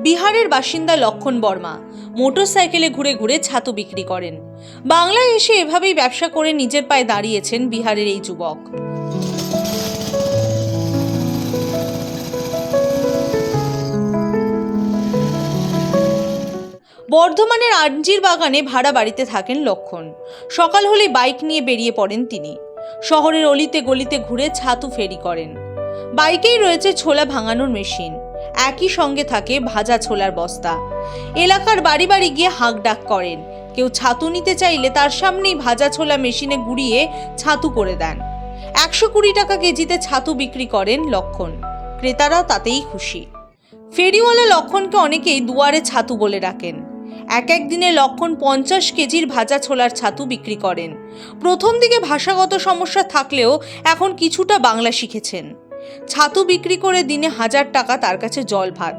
বিহারের বাসিন্দা লক্ষণ বর্মা মোটরসাইকেলে ঘুরে ঘুরে ছাতু বিক্রি করেন। বাংলায় এসে এভাবেই ব্যবসা করে নিজের পায়ে দাঁড়িয়েছেন বিহারের এই যুবক। বর্ধমানের আঞ্জির বাগানে ভাড়া বাড়িতে থাকেন লক্ষণ। সকাল হলে বাইক নিয়ে বেরিয়ে পড়েন তিনি। শহরের অলিতে গলিতে ঘুরে ছাতু ফেরি করেন। বাইকেই রয়েছে ছোলা ভাঙানোর মেশিন, একই সঙ্গে থাকে ভাজা ছোলার বস্তা। এলাকার বাড়ি বাড়ি গিয়ে হাঁক ডাক করেন। কেউ ছাতু নিতে চাইলে তার সামনেই ভাজা ছোলা মেশিনে গুঁড়িয়ে ছাতু করে দেন। 120 টাকা কেজিতে ছাতু বিক্রি করেন লক্ষণ। ক্রেতারা তাতেই খুশি। ফেরিওয়ালা লক্ষণকে অনেকেই দুয়ারে ছাতু বলে ডাকেন। এক দিনে লক্ষণ 50 কেজির ভাজা ছোলার ছাতু বিক্রি করেন। প্রথম দিকে ভাষাগত সমস্যা থাকলেও এখন কিছুটা বাংলা শিখেছেন। ছাতু বিক্রি করে দিনে 1000 টাকা তার কাছে জল ভাত।